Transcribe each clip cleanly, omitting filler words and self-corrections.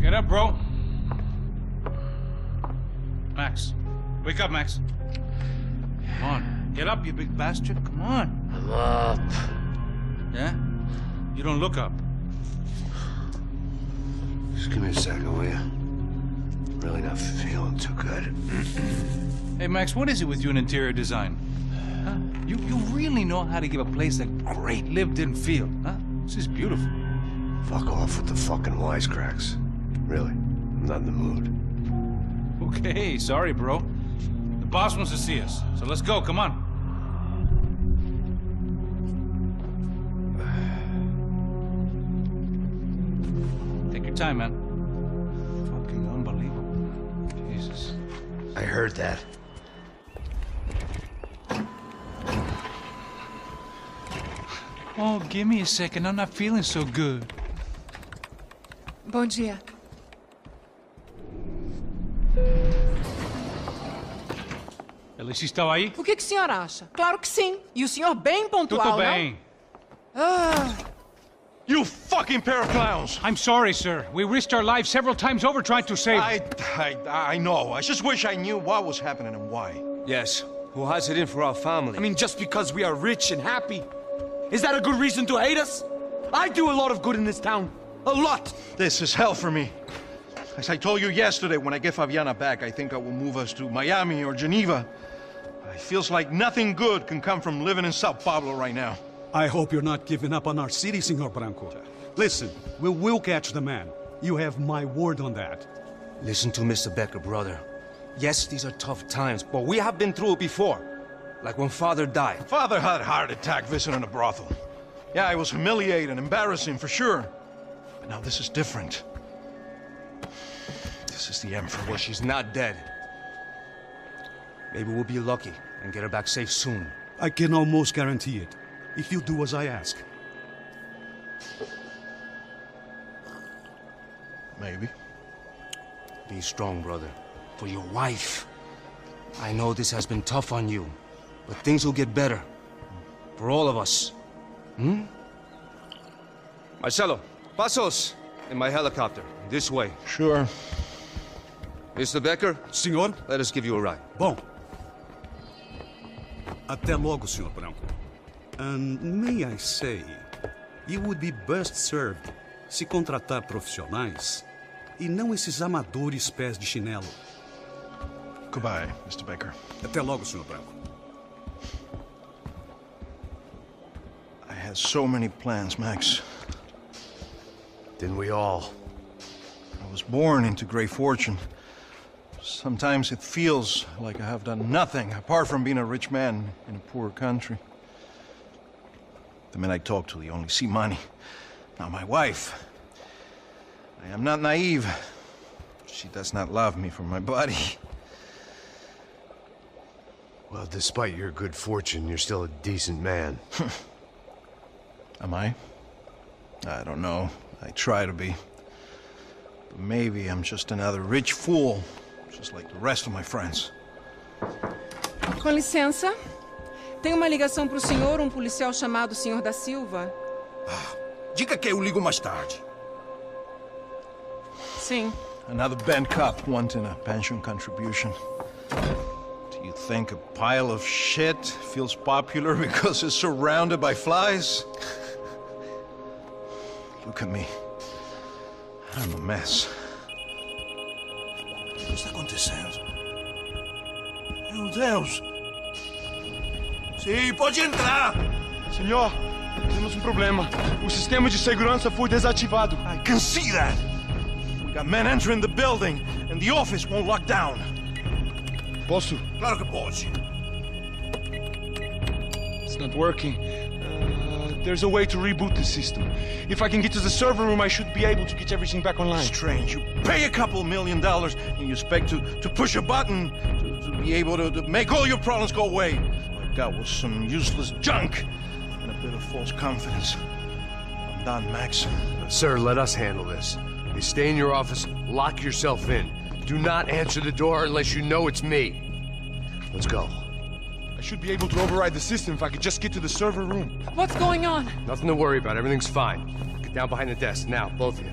Get up, bro. Max. Wake up, Max. Come on. Get up, you big bastard. Come on. I'm up. Yeah? You don't look up. Just give me a second, will you? Really not feeling too good. Hey, Max, what is it with you in interior design? Huh? You really know how to give a place a great lived-in feel, huh? This is beautiful. Fuck off with the fucking wisecracks. Really, I'm not in the mood. Okay, sorry, bro. The boss wants to see us, so let's go, come on. Take your time, man. Fucking unbelievable. Jesus. I heard that. Oh, give me a second. I'm not feeling so good. Bom dia. Ela estava aí? O que o senhor acha? Claro que sim. E o senhor bem pontual, Tudo bem. não? You fucking pair of clowns! I'm sorry, sir. We risked our lives several times over trying to save... I know. I just wish I knew what was happening and why. Yes, who has it in for our family? I mean, just because we are rich and happy, is that a good reason to hate us? I do a lot of good in this town. A lot! This is hell for me. As I told you yesterday, when I get Fabiana back, I think I will move us to Miami or Geneva. It feels like nothing good can come from living in Sao Paulo right now. I hope you're not giving up on our city, Senor Branco. Listen, we will catch the man. You have my word on that. Listen to Mr. Becker, brother. Yes, these are tough times, but we have been through it before. Like when Father died. Father had a heart attack visiting a brothel. Yeah, it was humiliating, embarrassing, for sure. But now this is different. This is the Emperor. Well, she's not dead. Maybe we'll be lucky and get her back safe soon. I can almost guarantee it, if you do as I ask. Maybe. Be strong, brother. For your wife. I know this has been tough on you, but things will get better. For all of us. Hmm? Marcelo, pasos in my helicopter. This way. Sure. Mr. Becker, Senhor? let us give you a ride. Bom. Até logo, Senhor Branco. And may I say, you would be best served se contratar profissionais e não esses amadores pés de chinelo. Goodbye, Mr. Baker. Até logo, Senhor Branco. I had so many plans, Max. Didn't we all? I was born into great fortune. Sometimes it feels like I have done nothing apart from being a rich man in a poor country. The men I talk to, they only see money. Now my wife, I am not naive. She does not love me for my body. Well, despite your good fortune, you're still a decent man. Am I? I don't know. I try to be. But maybe I'm just another rich fool, just like the rest of my friends. Com licença. Tem uma ligação pro senhor, um policial chamado Senhor da Silva. Diga que eu ligo mais tarde. Sim. Another bent cop wanting a pension contribution. Do you think a pile of shit feels popular because it's surrounded by flies? Look at me. I'm a mess. O que está acontecendo? Meu Deus! Sim, pode entrar! Senhor, temos problema. O sistema de segurança foi desativado. I can see that. We got men entering the building, and the office won't lock down. Posso? Claro que pode. It's not working. There's a way to reboot the system. If I can get to the server room, I should be able to get everything back online. Strange. You pay a couple $1 million, and you expect to push a button to be able to make all your problems go away. All I got was some useless junk and a bit of false confidence. I'm done, Max. Sir, let us handle this. You stay in your office, lock yourself in. Do not answer the door unless you know it's me. Let's go. I should be able to override the system if I could just get to the server room. What's going on? Nothing to worry about. Everything's fine. Get down behind the desk. Now, both of you.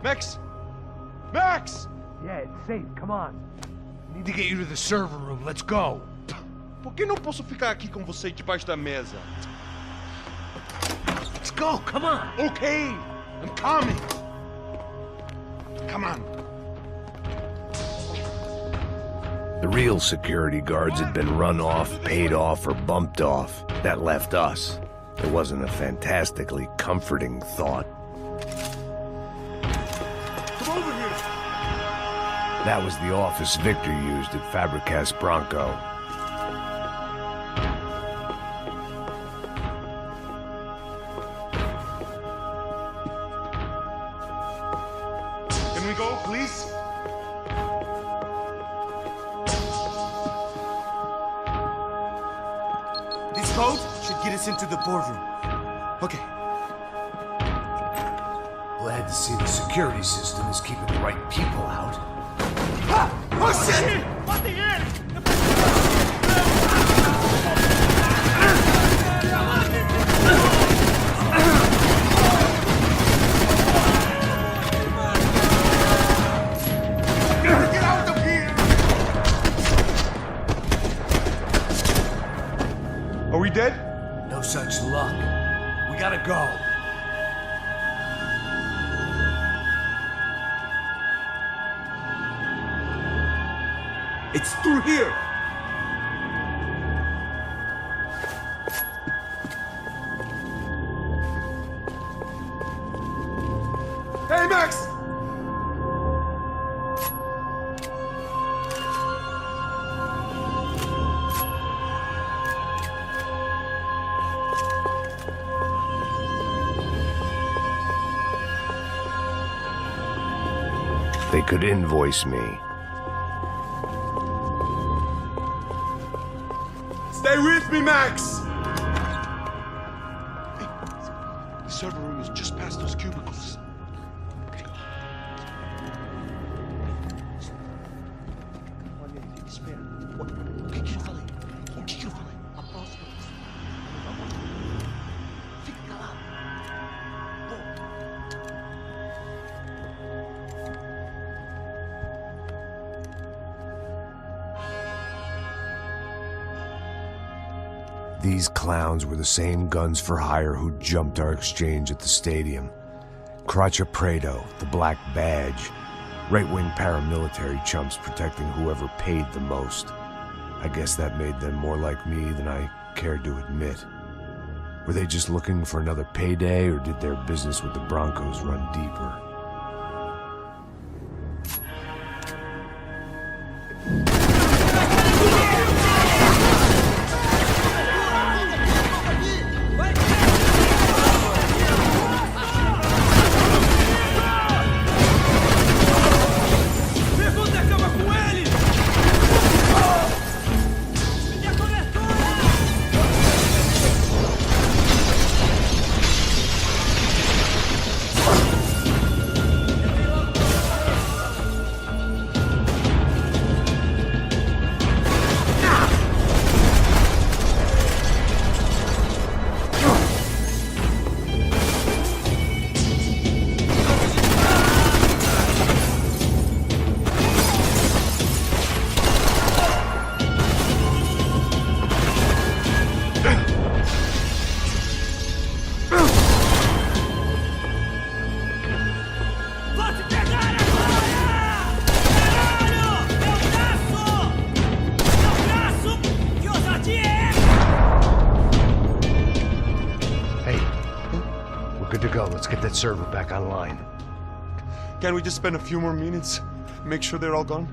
Max! Max! Yeah, it's safe. Come on. I need to get you to the server room. Let's go. Por que não posso ficar aqui com você debaixo da mesa? Let's go. Come on. Okay, I'm coming. Come on. The real security guards had been run off, paid off, or bumped off. That left us. It wasn't a fantastically comforting thought. Come over here. That was the office Victor used at Fabricas Bronco. Can we go, please? This code should get us into the boardroom. Okay. Glad to see the security system is keeping the right people out. Oh shit! What the hell? Get out of here! Are we dead? No such luck. We gotta go. It's through here. Hey, Max! They could invoice me. Stay with me, Max! Hey, the server room is just past those cubicles. Okay. O que que eu falei? O que que eu falei? A próxima vez. Fica calado. These clowns were the same guns for hire who jumped our exchange at the stadium. Crotcha Prado, the Black Badge. Right-wing paramilitary chumps protecting whoever paid the most. I guess that made them more like me than I cared to admit. Were they just looking for another payday, or did their business with the Broncos run deeper? on, let's get that server back online. Can't we just spend a few more minutes? Make sure they're all gone?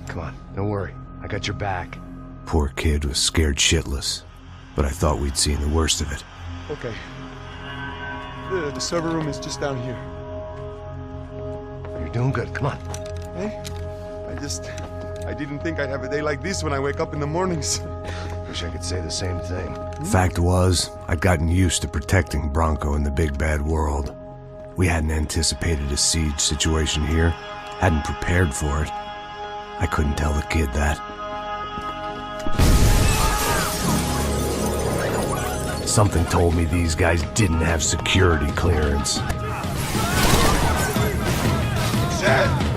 Come on, don't worry. I got your back. Poor kid was scared shitless, but I thought we'd seen the worst of it. Okay. The server room is just down here. You're doing good, come on. Hey? I didn't think I'd have a day like this when I wake up in the mornings. Wish I could say the same thing. Fact was, I'd gotten used to protecting Bronco in the big bad world. We hadn't anticipated a siege situation here, hadn't prepared for it. I couldn't tell the kid that. Something told me these guys didn't have security clearance. Set!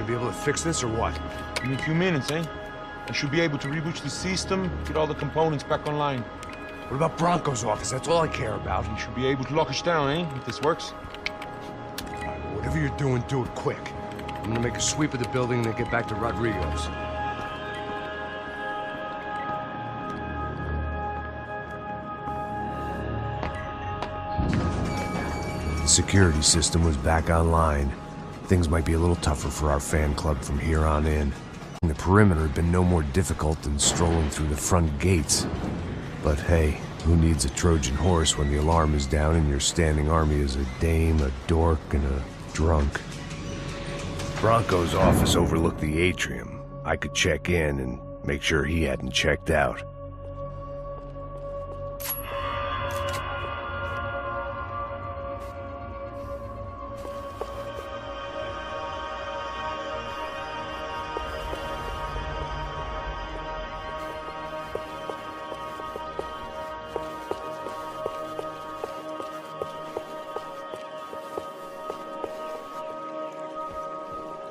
Be able to fix this or what? In a few minutes, eh? I should be able to reboot the system, get all the components back online. What about Bronco's office? That's all I care about. You should be able to lock us down, eh? If this works. All right, well, whatever you're doing, do it quick. I'm gonna make a sweep of the building and then get back to Rodrigo's. The security system was back online. Things might be a little tougher for our fan club from here on in. The perimeter had been no more difficult than strolling through the front gates. But hey, who needs a Trojan horse when the alarm is down and your standing army is a dame, a dork, and a drunk? Bronco's office overlooked the atrium. I could check in and make sure he hadn't checked out.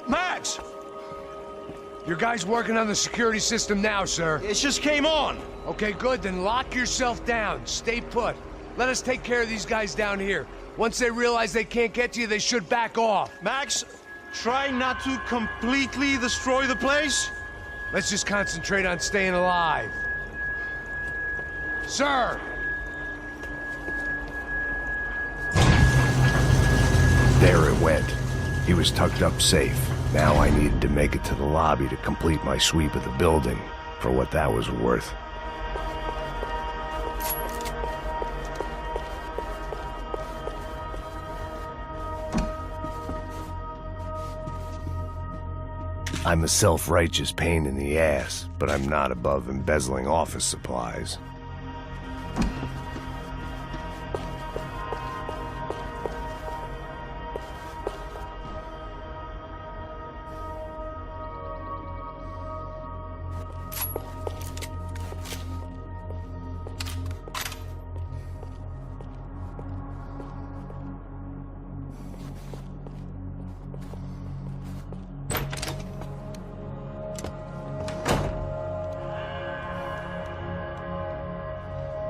Max! Your guys working on the security system now, sir. It just came on! Okay, good, then lock yourself down. Stay put. Let us take care of these guys down here. Once they realize they can't get to you, they should back off. Max, try not to completely destroy the place. Let's just concentrate on staying alive. Sir! There it went. He was tucked up safe. Now I needed to make it to the lobby to complete my sweep of the building, for what that was worth. I'm a self-righteous pain in the ass, but I'm not above embezzling office supplies.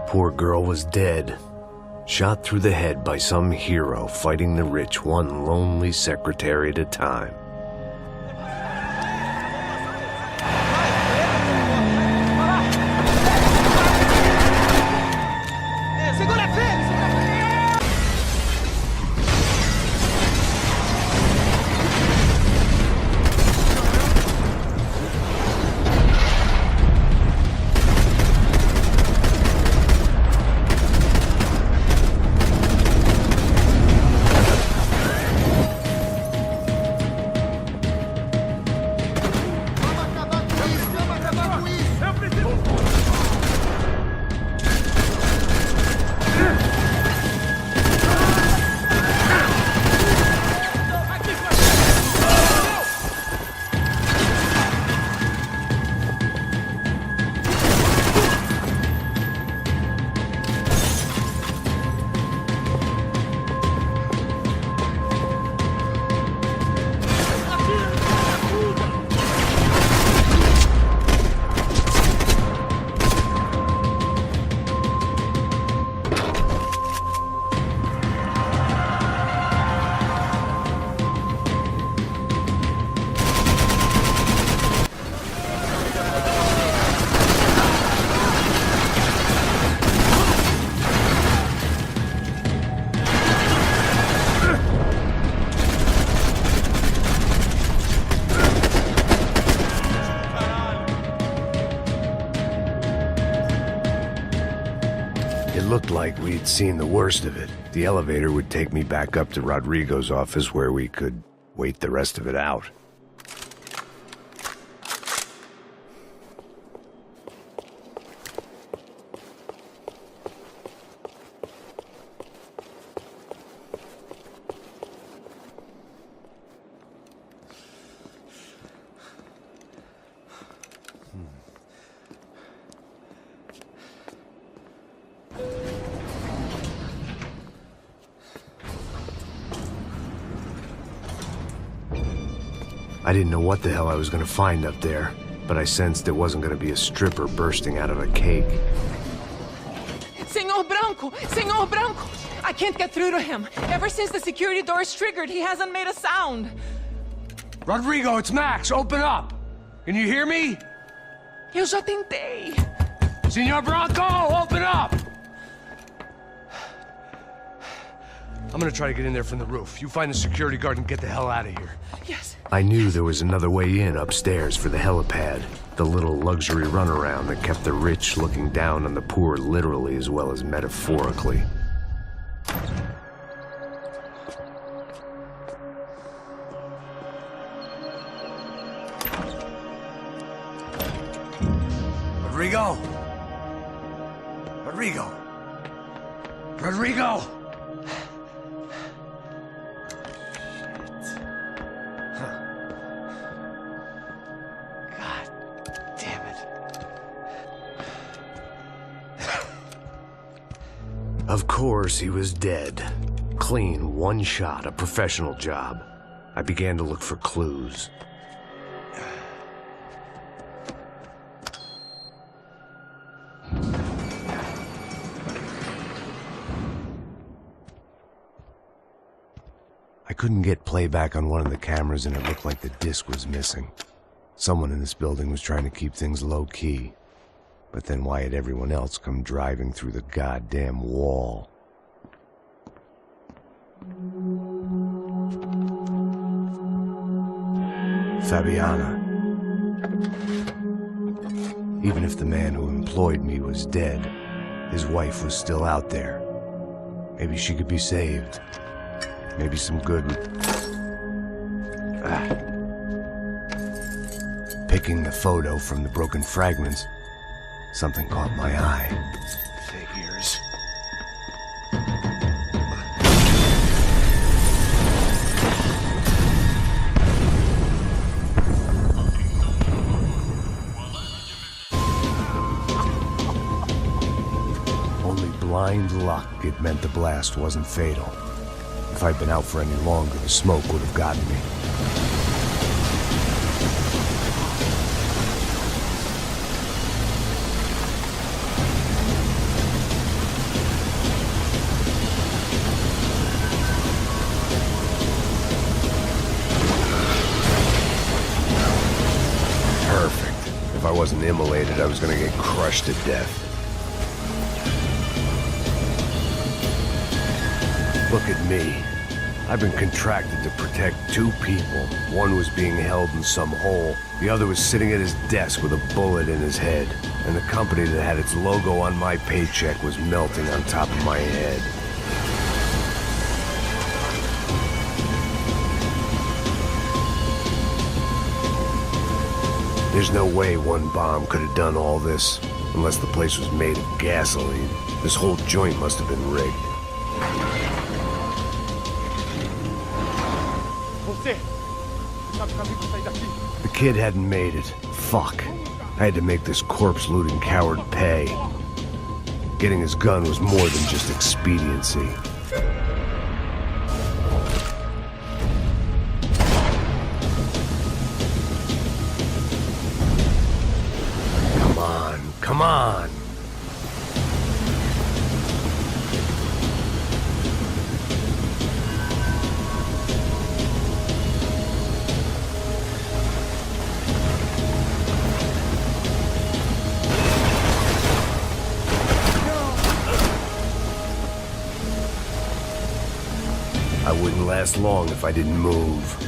Poor girl was dead. Shot through the head by some hero fighting the rich one lonely secretary at a time. It looked like we'd seen the worst of it. The elevator would take me back up to Rodrigo's office where we could wait the rest of it out. I didn't know what the hell I was going to find up there, but I sensed it wasn't going to be a stripper bursting out of a cake. Senor Branco! Senor Branco! I can't get through to him. Ever since the security door is triggered, he hasn't made a sound. Rodrigo, it's Max. Open up. Can you hear me? Eu já tentei. Senor Branco, open up! I'm gonna try to get in there from the roof. You find the security guard and get the hell out of here. Yes. I knew there was another way in upstairs for the helipad. The little luxury runaround that kept the rich looking down on the poor literally as well as metaphorically. Rodrigo! Rodrigo! Rodrigo! Of course, he was dead. Clean, one shot, a professional job. I began to look for clues. I couldn't get playback on one of the cameras and it looked like the disc was missing. Someone in this building was trying to keep things low-key. But then why had everyone else come driving through the goddamn wall? Fabiana. Even if the man who employed me was dead, his wife was still out there. Maybe she could be saved. Maybe some good... Picking the photo from the broken fragments, something caught my eye. Figures. Only blind luck it meant the blast wasn't fatal. If I'd been out for any longer, the smoke would have gotten me. wasn't immolated, I was gonna get crushed to death. Look at me. I've been contracted to protect two people. One was being held in some hole. The other was sitting at his desk with a bullet in his head. And the company that had its logo on my paycheck was melting on top of my head. There's no way one bomb could have done all this, unless the place was made of gasoline. This whole joint must have been rigged. The kid hadn't made it. Fuck. I had to make this corpse-looting coward pay. Getting his gun was more than just expediency. Come on, come on! I wouldn't last long if I didn't move.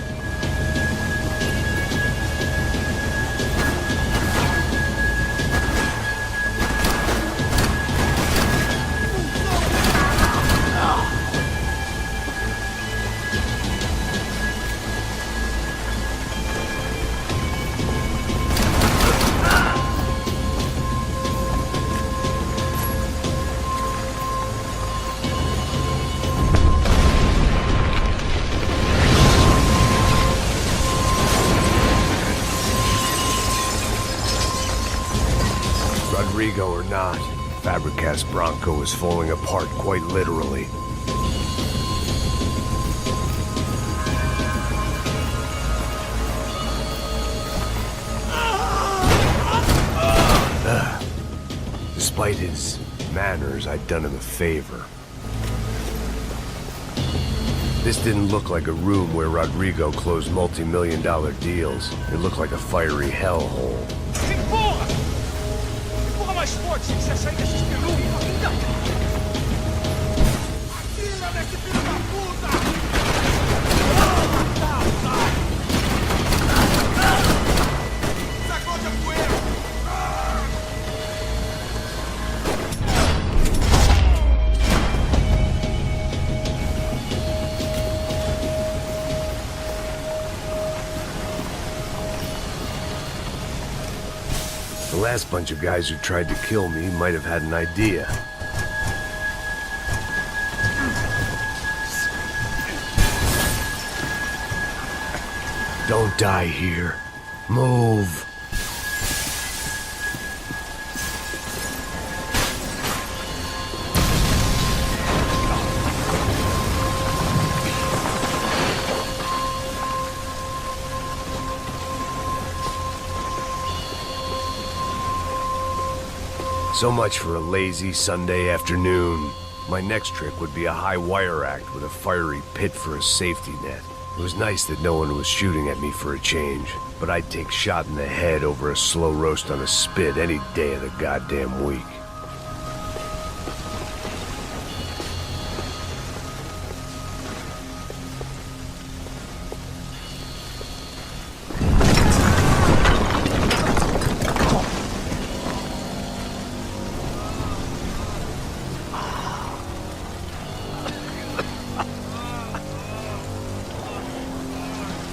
Rodrigo or not, Fabricast Bronco is falling apart quite literally. Despite his manners, I'd done him a favor. This didn't look like a room where Rodrigo closed multi-million-dollar deals. It looked like a fiery hellhole. Mais forte, se você sair desses peludos, ainda! Atira nesse filho da puta! Sacode a poeira! The last bunch of guys who tried to kill me might have had an idea. Don't die here. Move. So much for a lazy Sunday afternoon. My next trick would be a high wire act with a fiery pit for a safety net. It was nice that no one was shooting at me for a change, but I'd take shot in the head over a slow roast on a spit any day of the goddamn week.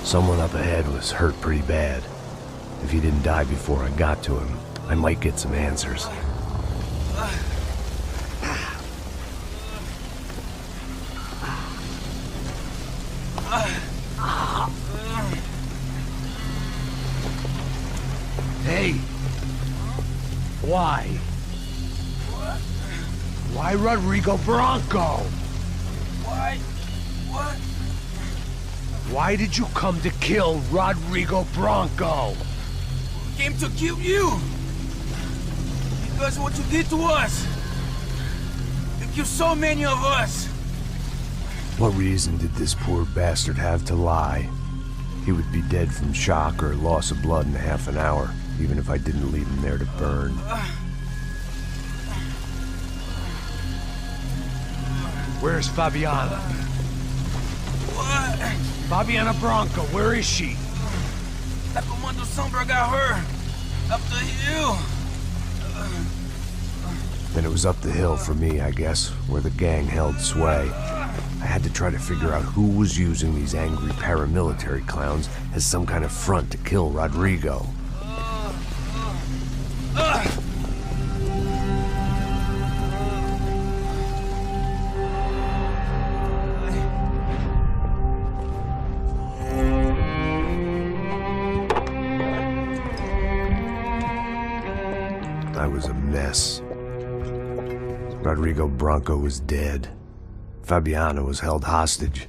Someone up ahead was hurt pretty bad. If he didn't die before I got to him, I might get some answers. Hey! Why? Why Rodrigo Bronco? Why? What? Why did you come to kill Rodrigo Bronco? Came to kill you! Because of what you did to us! You killed so many of us! What reason did this poor bastard have to lie? He would be dead from shock or loss of blood in half an hour. even if I didn't leave him there to burn. Where's Fabiana? What? Fabiana Branco, where is she? La Comando Sombra got her. Up the hill. Then it was up the hill for me, I guess, where the gang held sway. I had to try to figure out who was using these angry paramilitary clowns as some kind of front to kill Rodrigo. I was a mess. Rodrigo Branco was dead. Fabiana was held hostage.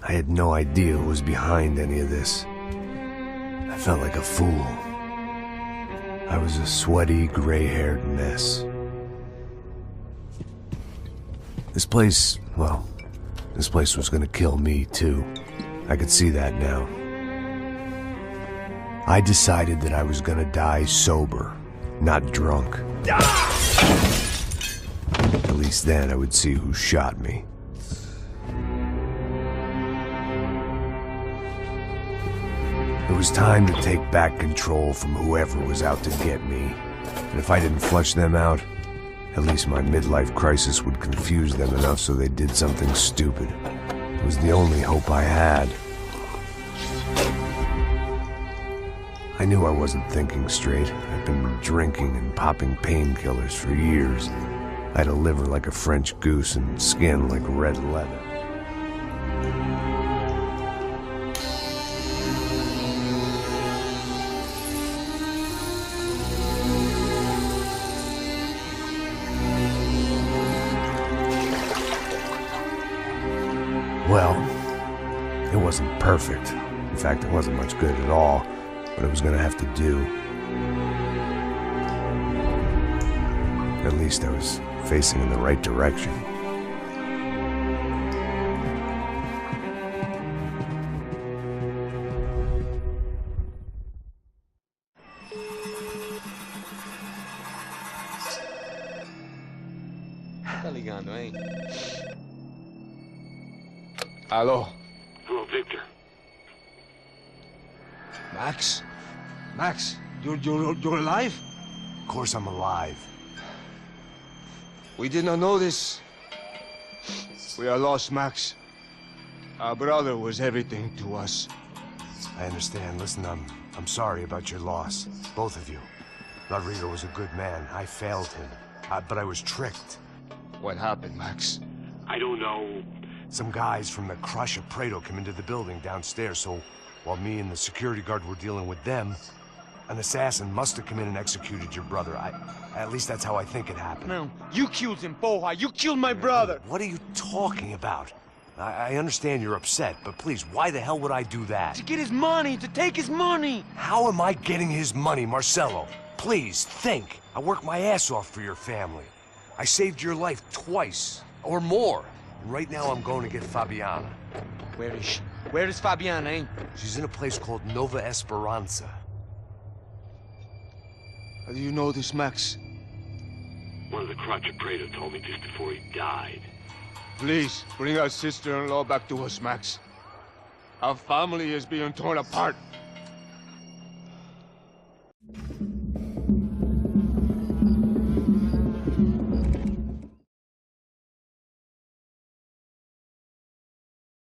I had no idea who was behind any of this. I felt like a fool. I was a sweaty, gray-haired mess. This place, well, this place was gonna kill me, too. I could see that now. I decided that I was gonna die sober, not drunk. At least then I would see who shot me. It was time to take back control from whoever was out to get me. And if I didn't flush them out, at least my midlife crisis would confuse them enough so they did something stupid. It was the only hope I had. I knew I wasn't thinking straight. I'd been drinking and popping painkillers for years. I had a liver like a French goose and skin like red leather. Well, it wasn't perfect. In fact, it wasn't much good at all, but it was gonna have to do. At least I was facing in the right direction. Tá ligando, hein? Alô? Hello, Victor. Max? Max, you're alive? Of course I'm alive. We did not know this. We are lost, Max. Our brother was everything to us. I understand. Listen, I'm sorry about your loss. Both of you. Rodrigo was a good man. I failed him. But I was tricked. What happened, Max? I don't know. Some guys from the Crush of Prado came into the building downstairs, so while me and the security guard were dealing with them, an assassin must have come in and executed your brother. At least that's how I think it happened. No, you killed him, Poha. You killed my brother. What are you talking about? I understand you're upset, but please, why the hell would I do that? To get his money, to take his money. How am I getting his money, Marcelo? Please, think. I worked my ass off for your family. I saved your life twice, or more. And right now I'm going to get Fabiana. Where is she? Where is Fabiana, eh? She's in a place called Nova Esperanza. How do you know this, Max? One of the Crotch of Prado told me just before he died. Please, bring our sister-in-law back to us, Max. Our family is being torn apart.